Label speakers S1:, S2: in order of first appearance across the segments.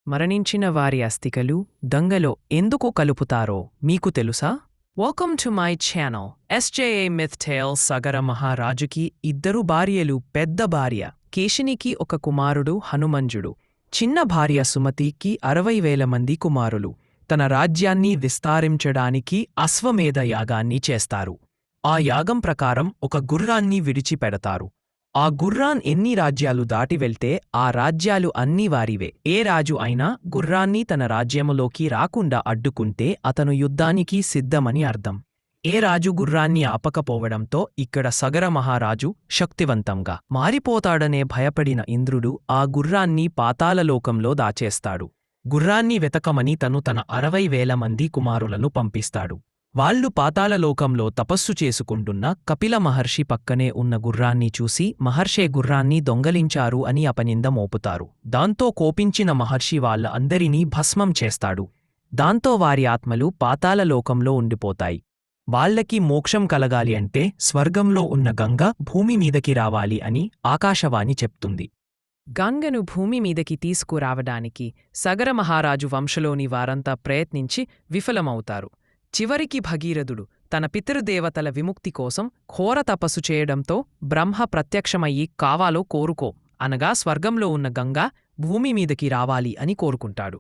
S1: మరణించిన వారి అస్థికలు గంగలో ఎందుకు కలుపుతారో మీకు తెలుసా? Welcome to my channel. SJA myth tale. Sagara మహారాజుకి ఇద్దరు భార్యలు. పెద్ద భార్య కేశినికి ఒక కుమారుడు హనుమంజుడు. చిన్న భార్య సుమతికి 60,000 మంది కుమారులు. తన రాజ్యాన్ని విస్తారించడానికి అశ్వమేధ యాగాన్ని చేస్తారు. ఆ యాగం ప్రకారం ఒక గుర్రాన్ని విడిచిపెడతారు. ఆ గుర్రాన్ ఎన్ని రాజ్యాలు దాటి వెళ్తే ఆ రాజ్యాలు అన్నీ వారివే. ఏ రాజు అయినా గుర్రాన్ని తన రాజ్యములోకి రాకుండా అడ్డుకుంటే అతను యుద్ధానికి సిద్ధమని అర్థం. ఏ రాజు గుర్రాన్ని ఆపకపోవడంతో ఇక్కడ సగర మహారాజు శక్తివంతంగా మారిపోతాడనే భయపడిన ఇంద్రుడు ఆ గుర్రాన్ని పాతాళలోకంలో దాచేస్తాడు. గుర్రాన్ని వెతకమని తన 60,000 మంది కుమారులను పంపిస్తాడు. వాళ్లు పాతాళలోకంలో తపస్సు చేసుకుంటున్న కపిల మహర్షి పక్కనే ఉన్న గుర్రాన్ని చూసి మహర్షే గుర్రాన్ని దొంగలించారు అని అపనింద మోపుతారు. దాంతో కోపించిన మహర్షి వాళ్ళ అందరినీ భస్మం చేస్తాడు. దాంతో వారి ఆత్మలు పాతాళలోకంలో ఉండిపోతాయి. వాళ్లకి మోక్షం కలగాలి అంటే స్వర్గంలో ఉన్న గంగ భూమి మీదకి రావాలి అని ఆకాశవాణి చెప్తుంది. గంగను భూమి మీదకి తీసుకురావడానికి సగర మహారాజు వంశలోని వారంతా ప్రయత్నించి విఫలమవుతారు. చివరికి భగీరథుడు తన పితృదేవతల విముక్తి కోసం ఘోర తపస్సు చేయడంతో బ్రహ్మ ప్రత్యక్షమయ్యి కావాలో కోరుకో అనగా స్వర్గంలో ఉన్న గంగ భూమి మీదకి రావాలి అని కోరుకుంటాడు.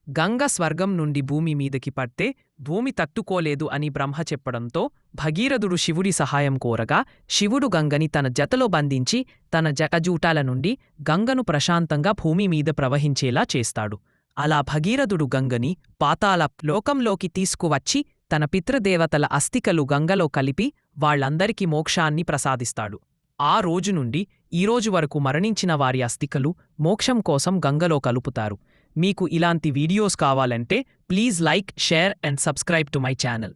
S1: గంగ స్వర్గం నుండి భూమి మీదకి పడితే భూమి తట్టుకోలేదు అని బ్రహ్మ చెప్పడంతో భగీరథుడు శివుడి సహాయం కోరగా శివుడు గంగని తన జతలో బంధించి తన జటజూటాల నుండి గంగను ప్రశాంతంగా భూమి మీద ప్రవహించేలా చేస్తాడు. అలా భగీరథుడు గంగని పాతాళ లోకంలోకి తీసుకువచ్చి తన పితృదేవతల అస్థికలు గంగలో కలిపి వాళ్లందరికీ మోక్షాన్ని ప్రసాదిస్తాడు. ఆ రోజు నుండి ఈ రోజు వరకు మరణించిన వారి అస్థికలు మోక్షం కోసం గంగలో కలుపుతారు. మీకు ఇలాంటి వీడియోస్ కావాలంటే please like, share and subscribe to my channel.